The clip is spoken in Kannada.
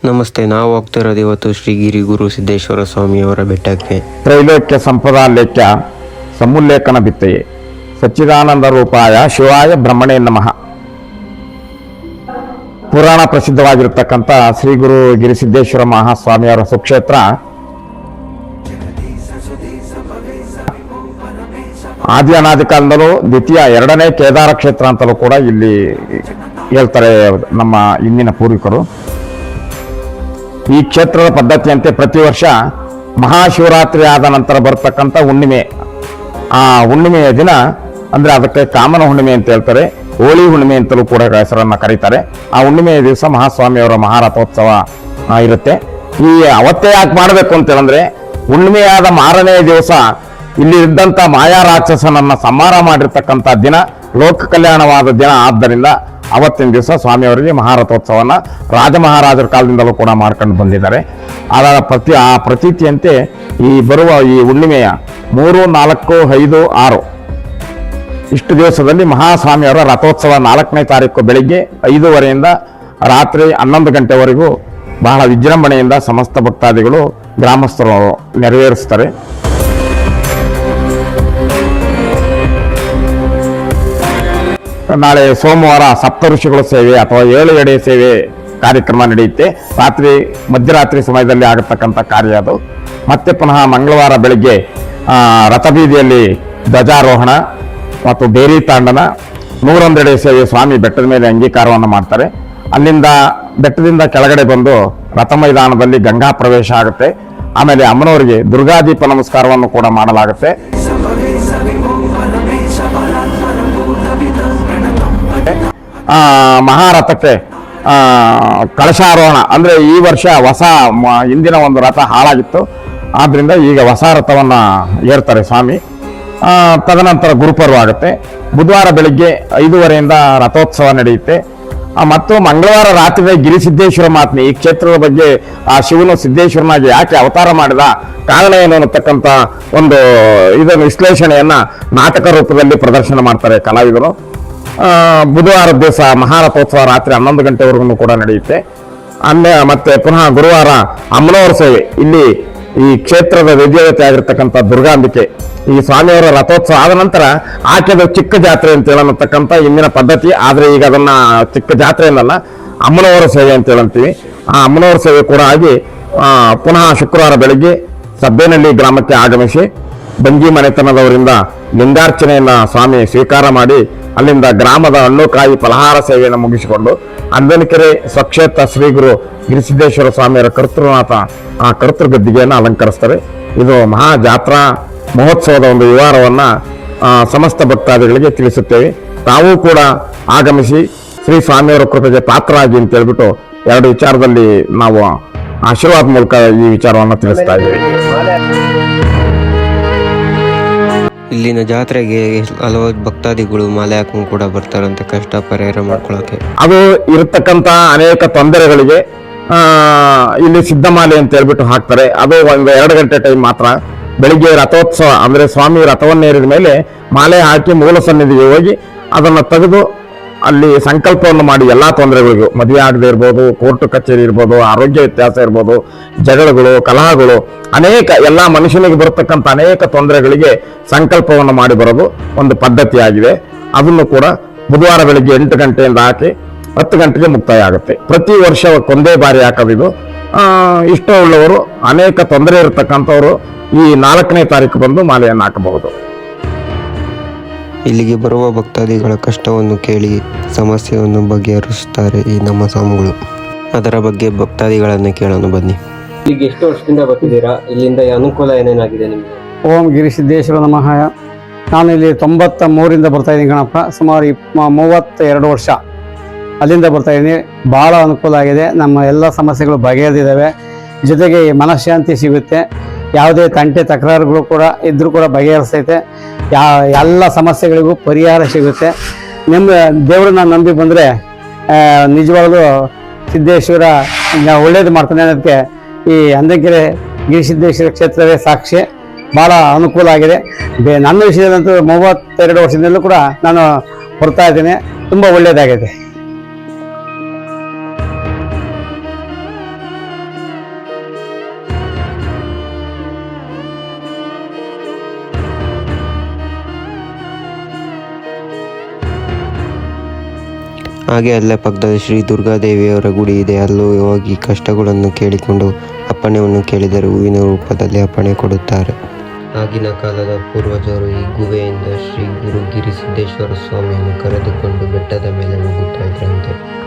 ನಮಸ್ತೆ. ನಾವು ಹೋಗ್ತಿರೋದು ಇವತ್ತು ಶ್ರೀಗಿರಿ ಗುರು ಸಿದ್ದೇಶ್ವರ ಸ್ವಾಮಿಯವರ ಬೆಟ್ಟಕ್ಕೆ. ತ್ರೈಲೋಕ್ಯ ಸಂಪದಾಲೇಖ್ಯ ಸಮುಲ್ಲೇಖನ ಬಿತ್ತೆಯೇ ಸಚ್ಚಿದಾನಂದ ರೂಪಾಯ ಶಿವಾಯ ಬ್ರಹ್ಮಣೇ ನಮಃ. ಪುರಾಣ ಪ್ರಸಿದ್ಧವಾಗಿರತಕ್ಕಂಥ ಶ್ರೀ ಗುರು ಗಿರಿಸಿದ್ದೇಶ್ವರ ಮಹಾಸ್ವಾಮಿಯವರ ಸುಕ್ಷೇತ್ರ ಆದಿ ಅನಾದಿ ಕಾಲದಲ್ಲೂ ದ್ವಿತೀಯ ಎರಡನೇ ಕೇದಾರ ಕ್ಷೇತ್ರ ಅಂತಲೂ ಕೂಡ ಇಲ್ಲಿ ಹೇಳ್ತಾರೆ ನಮ್ಮ ಇಂದಿನ ಪೂರ್ವಿಕರು. ಈ ಕ್ಷೇತ್ರದ ಪದ್ಧತಿಯಂತೆ ಪ್ರತಿ ವರ್ಷ ಮಹಾಶಿವರಾತ್ರಿ ಆದ ನಂತರ ಬರ್ತಕ್ಕಂಥ ಹುಣ್ಣಿಮೆ, ಆ ಹುಣ್ಣಿಮೆಯ ದಿನ ಅಂದರೆ ಅದಕ್ಕೆ ಕಾಮನ ಹುಣ್ಣಿಮೆ ಅಂತ ಹೇಳ್ತಾರೆ, ಹೋಳಿ ಹುಣ್ಣಿಮೆ ಅಂತಲೂ ಕೂಡ ಹೆಸರನ್ನು ಕರೀತಾರೆ. ಆ ಹುಣ್ಣಿಮೆಯ ದಿವಸ ಮಹಾಸ್ವಾಮಿಯವರ ಮಹಾರಥೋತ್ಸವ ಇರುತ್ತೆ. ಈ ಅವತ್ತೇ ಯಾಕೆ ಮಾಡಬೇಕು ಅಂತೇಳಂದ್ರೆ, ಹುಣ್ಣಿಮೆಯಾದ ಮಾರನೆಯ ದಿವಸ ಇಲ್ಲಿ ಇದ್ದಂಥ ಮಾಯಾ ರಾಕ್ಷಸನನ್ನ ಸಂಹಾರ ಮಾಡಿರ್ತಕ್ಕಂಥ ದಿನ, ಲೋಕ ಕಲ್ಯಾಣವಾದ ದಿನ. ಆದ್ದರಿಂದ ಅವತ್ತಿನ ದಿವಸ ಸ್ವಾಮಿಯವರಿಗೆ ಮಹಾರಥೋತ್ಸವನ ರಾಜ ಮಹಾರಾಜರ ಕಾಲದಿಂದಲೂ ಕೂಡ ಮಾಡ್ಕೊಂಡು ಬಂದಿದ್ದಾರೆ. ಅದರ ಆ ಪ್ರತೀತಿಯಂತೆ ಈ ಬರುವ ಈ ಹುಣ್ಣಿಮೆಯ 3, 4, 5, 6 ಇಷ್ಟು ದಿವಸದಲ್ಲಿ ಮಹಾಸ್ವಾಮಿಯವರ ರಥೋತ್ಸವ 4ನೇ ತಾರೀಕು ಬೆಳಿಗ್ಗೆ 5:30ಯಿಂದ ರಾತ್ರಿ 11 ಗಂಟೆವರೆಗೂ ಬಹಳ ವಿಜೃಂಭಣೆಯಿಂದ ಸಮಸ್ತ ಭಕ್ತಾದಿಗಳು ಗ್ರಾಮಸ್ಥರು ನೆರವೇರಿಸ್ತಾರೆ. ನಾಳೆ ಸೋಮವಾರ ಸಪ್ತಋಷಿಗಳ ಸೇವೆ ಅಥವಾ 7 ಎಡೆ ಸೇವೆ ಕಾರ್ಯಕ್ರಮ ನಡೆಯುತ್ತೆ. ಮಧ್ಯರಾತ್ರಿ ಸಮಯದಲ್ಲಿ ಆಗತಕ್ಕಂಥ ಕಾರ್ಯ ಅದು. ಮತ್ತೆ ಪುನಃ ಮಂಗಳವಾರ ಬೆಳಿಗ್ಗೆ ರಥಬೀದಿಯಲ್ಲಿ ಧ್ವಜಾರೋಹಣ ಮತ್ತು ಬೇರಿ ತಾಂಡನ 101 ಎಡೆ ಸೇವೆ ಸ್ವಾಮಿ ಬೆಟ್ಟದ ಮೇಲೆ ಅಂಗೀಕಾರವನ್ನು ಮಾಡ್ತಾರೆ. ಅಲ್ಲಿಂದ ಬೆಟ್ಟದಿಂದ ಕೆಳಗಡೆ ಬಂದು ರಥ ಮೈದಾನದಲ್ಲಿ ಗಂಗಾ ಪ್ರವೇಶ ಆಗುತ್ತೆ. ಆಮೇಲೆ ಅಮ್ಮನವರಿಗೆ ದುರ್ಗಾದೀಪ ನಮಸ್ಕಾರವನ್ನು ಕೂಡ ಮಾಡಲಾಗುತ್ತೆ. ಮಹಾರಥಕ್ಕೆ ಕಳಶಾರೋಹಣ ಅಂದ್ರೆ ಈ ವರ್ಷ ಹಿಂದಿನ ಒಂದು ರಥ ಹಾಳಾಗಿತ್ತು, ಆದ್ರಿಂದ ಈಗ ಹೊಸ ರಥವನ್ನ ಏರ್ತಾರೆ ಸ್ವಾಮಿ. ತದನಂತರ ಗುರುಪರ್ವ ಆಗುತ್ತೆ. ಬುಧವಾರ ಬೆಳಿಗ್ಗೆ 5:30ಯಿಂದ ರಥೋತ್ಸವ ನಡೆಯುತ್ತೆ. ಮತ್ತು ಮಂಗಳವಾರ ರಾತ್ರಿ ಗಿರಿಸಿದ್ದೇಶ್ವರ ಮಾತ್ಮೆ, ಈ ಕ್ಷೇತ್ರದ ಬಗ್ಗೆ ಆ ಶಿವನು ಸಿದ್ದೇಶ್ವರನಾಗಿ ಯಾಕೆ ಅವತಾರ ಮಾಡಿದ, ಕಾರಣ ಏನು ಅನ್ನತಕ್ಕಂಥ ಒಂದು ಇದನ್ನು ವಿಶ್ಲೇಷಣೆಯನ್ನ ನಾಟಕ ರೂಪದಲ್ಲಿ ಪ್ರದರ್ಶನ ಮಾಡ್ತಾರೆ ಕಲಾವಿದರು. ಬುಧವಾರ ದಿವಸ ಮಹಾರಥೋತ್ಸವ ರಾತ್ರಿ 11 ಗಂಟೆವರೆಗೂ ಕೂಡ ನಡೆಯುತ್ತೆ. ಮತ್ತೆ ಪುನಃ ಗುರುವಾರ ಅಮ್ಮನವರ ಸೇವೆ. ಇಲ್ಲಿ ಈ ಕ್ಷೇತ್ರದ ವಿದ್ಯಾವತೆ ಆಗಿರ್ತಕ್ಕಂಥ ದುರ್ಗಾಂಬಿಕೆ, ಈ ಸ್ವಾಮಿಯವರ ರಥೋತ್ಸವ ಆದ ನಂತರ ಆಕೆದು ಚಿಕ್ಕ ಜಾತ್ರೆ ಅಂತ ಹೇಳತಕ್ಕಂಥ ಇಂದಿನ ಪದ್ಧತಿ. ಆದ್ರೆ ಈಗ ಅದನ್ನ ಚಿಕ್ಕ ಜಾತ್ರೆ ಅನ್ನಲ್ಲ, ಅಮ್ಮನವರ ಸೇವೆ ಅಂತ ಹೇಳಂತೀವಿ. ಆ ಅಮ್ಮನವರ ಸೇವೆ ಕೂಡ ಆಗಿ ಪುನಃ ಶುಕ್ರವಾರ ಬೆಳಿಗ್ಗೆ ಸಬ್ಬೇನಹಳ್ಳಿ ಗ್ರಾಮಕ್ಕೆ ಆಗಮಿಸಿ ಬಂಗಿ ಮನೆತನದವರಿಂದ ಲಿಂಗಾರ್ಚನೆಯನ್ನ ಸ್ವಾಮಿ ಸ್ವೀಕಾರ ಮಾಡಿ ಅಲ್ಲಿಂದ ಗ್ರಾಮದ ಹಣ್ಣು ಕಾಯಿ ಫಲಹಾರ ಸೇವೆಯನ್ನು ಮುಗಿಸಿಕೊಂಡು ಅಂದನಕೆರೆ ಸ್ವಕ್ಷೇತ್ರ ಶ್ರೀ ಗುರು ಗಿರಿಸಿದ್ದೇಶ್ವರ ಸ್ವಾಮಿಯವರ ಕರ್ತೃನಾಥ ಆ ಕರ್ತೃಗದ್ದಿಗೆಯನ್ನು ಅಲಂಕರಿಸ್ತಾರೆ. ಇದು ಮಹಾ ಜಾತ್ರಾ ಮಹೋತ್ಸವದ ಒಂದು ವಿವರವನ್ನ ಸಮಸ್ತ ಭಕ್ತಾದಿಗಳಿಗೆ ತಿಳಿಸುತ್ತೇವೆ. ತಾವೂ ಕೂಡ ಆಗಮಿಸಿ ಶ್ರೀ ಸ್ವಾಮಿಯವರ ಕೃಪೆಗೆ ಪಾತ್ರರಾಗಿ ಅಂತ ಹೇಳ್ಬಿಟ್ಟು 2 ವಿಚಾರದಲ್ಲಿ ನಾವು ಆಶೀರ್ವಾದ ಮೂಲಕ ಈ ವಿಚಾರವನ್ನು ತಿಳಿಸ್ತಾ ಇದ್ದೇವೆ. ಇಲ್ಲಿನ ಜಾತ್ರೆಗೆ ಹಲವಾರು ಭಕ್ತಾದಿಗಳು ಮಾಲೆ ಹಾಕೊಂಡು ಕೂಡ ಬರ್ತಾರಂತೆ ಕಷ್ಟ ಪರಿಹಾರ ಮಾಡ್ಕೊಳಕ್ಕೆ. ಅದು ಇರತಕ್ಕಂತ ಅನೇಕ ತೊಂದರೆಗಳಿಗೆ ಇಲ್ಲಿ ಸಿದ್ಧಮಾಲೆ ಅಂತ ಹೇಳ್ಬಿಟ್ಟು ಹಾಕ್ತಾರೆ. ಅದು 1-2 ಗಂಟೆ ಟೈಮ್ ಮಾತ್ರ. ಬೆಳಿಗ್ಗೆ ರಥೋತ್ಸವ ಅಂದ್ರೆ ಸ್ವಾಮಿ ರಥವನ್ನೇರಿದ ಮೇಲೆ ಮಾಲೆ ಹಾಕಿ ಮೂಲ ಸನ್ನಿಧಿಗೆ ಹೋಗಿ ಅದನ್ನು ತೆಗೆದು ಅಲ್ಲಿ ಸಂಕಲ್ಪವನ್ನು ಮಾಡಿ ಎಲ್ಲಾ ತೊಂದರೆಗಳಿಗೂ, ಮದುವೆ ಆಗದೆ ಇರ್ಬೋದು, ಕೋರ್ಟ್ ಕಚೇರಿ ಇರ್ಬೋದು, ಆರೋಗ್ಯ ವ್ಯತ್ಯಾಸ ಇರ್ಬೋದು, ಜಗಳಗಳು, ಕಲಹಗಳು, ಅನೇಕ ಎಲ್ಲಾ ಮನುಷ್ಯನಿಗೆ ಬರತಕ್ಕಂಥ ಅನೇಕ ತೊಂದರೆಗಳಿಗೆ ಸಂಕಲ್ಪವನ್ನು ಮಾಡಿ ಬರೋದು ಒಂದು ಪದ್ಧತಿಯಾಗಿದೆ. ಅದನ್ನು ಕೂಡ ಬುಧವಾರ ಬೆಳಿಗ್ಗೆ 8 ಗಂಟೆಯಿಂದ ಹಾಕಿ 10 ಗಂಟೆಗೆ ಮುಕ್ತಾಯ ಆಗುತ್ತೆ. ಪ್ರತಿ ವರ್ಷ ಒಂದೇ ಬಾರಿ ಹಾಕೋದಿದು. ಇಷ್ಟ ಉಳ್ಳವರು, ಅನೇಕ ತೊಂದರೆ ಇರತಕ್ಕಂಥವ್ರು ಈ 4ನೇ ತಾರೀಕು ಬಂದು ಮಾಲೆಯನ್ನು ಹಾಕಬಹುದು. ಇಲ್ಲಿಗೆ ಬರುವ ಭಕ್ತಾದಿಗಳ ಕಷ್ಟವನ್ನು ಕೇಳಿ ಸಮಸ್ಯೆಯನ್ನು ಬಗೆಹರಿಸುತ್ತಾರೆ ಈ ನಮ್ಮ ಸ್ವಾಮಿಗಳು. ಅದರ ಬಗ್ಗೆ ಭಕ್ತಾದಿಗಳನ್ನು ಕೇಳೋಣ ಬನ್ನಿ. ಇಲ್ಲಿಗೆ ಎಷ್ಟು ವರ್ಷದಿಂದ ಬರ್ತಿದ್ದೀರಾ? ಇಲ್ಲಿಂದ ಅನುಕೂಲ ಏನೇನಾಗಿದೆ ನಿಮಗೆ? ಓಂ ಗಿರಿಸಿದ್ದೇಶ್ವರ ನಮಃ. ನಾನು ಇಲ್ಲಿ 93ರಿಂದ ಬರ್ತಾ ಇದ್ದೀನಿ ಗಣಪ. ಸುಮಾರು 32 ವರ್ಷ ಅಲ್ಲಿಂದ ಬರ್ತಾ ಇದ್ದೀನಿ. ಭಾಳ ಅನುಕೂಲ ಆಗಿದೆ. ನಮ್ಮ ಎಲ್ಲ ಸಮಸ್ಯೆಗಳು ಬಗೆಹರಿದಿದ್ದಾವೆ. ಜೊತೆಗೆ ಮನಃಶಾಂತಿ ಸಿಗುತ್ತೆ. ಯಾವುದೇ ತಂಟೆ ತಕರಾರುಗಳು ಕೂಡ ಇದ್ರೂ ಕೂಡ ಬಗೆಹರಿಸ್ತೈತೆ. ಎಲ್ಲ ಸಮಸ್ಯೆಗಳಿಗೂ ಪರಿಹಾರ ಸಿಗುತ್ತೆ. ನಿಮ್ಮ ದೇವರನ್ನ ನಂಬಿ ಬಂದರೆ ನಿಜವಾಗ್ಲೂ ಸಿದ್ದೇಶ್ವರ ಒಳ್ಳೇದು ಮಾಡ್ತಾನೆ ಅನ್ನೋದಕ್ಕೆ ಈ ಅಂದಕೆರೆ ಗಿರಿಸಿದ್ದೇಶ್ವರ ಕ್ಷೇತ್ರವೇ ಸಾಕ್ಷಿ. ಭಾಳ ಅನುಕೂಲ ಆಗಿದೆ. ನನ್ನ ವಿಷಯದಂತೂ 32 ವರ್ಷದಿಂದಲೂ ಕೂಡ ನಾನು ಬರ್ತಾ ಇದ್ದೀನಿ. ತುಂಬ ಒಳ್ಳೆಯದಾಗಿದೆ. ಹಾಗೆ ಅಲ್ಲೇ ಪಕ್ಕದಲ್ಲಿ ಶ್ರೀ ದುರ್ಗಾದೇವಿಯವರ ಗುಡಿ ಇದೆ. ಅಲ್ಲೂ ಹೋಗಿ ಕಷ್ಟಗಳನ್ನು ಕೇಳಿಕೊಂಡು ಅಪ್ಪಣೆಯನ್ನು ಕೇಳಿದರೆ ಹೂವಿನ ರೂಪದಲ್ಲಿ ಅಪ್ಪಣೆ ಕೊಡುತ್ತಾರೆ. ಆಗಿನ ಕಾಲದ ಪೂರ್ವಜರು ಈ ಗುಹೆಯಿಂದ ಶ್ರೀ ಗುರು ಗಿರಿಸಿದ್ದೇಶ್ವರ ಸ್ವಾಮಿಯನ್ನು ಕರೆದುಕೊಂಡು ಬೆಟ್ಟದ ಮೇಲೆ ಹೋಗುತ್ತಾ ಇದ್ರಂತೆ.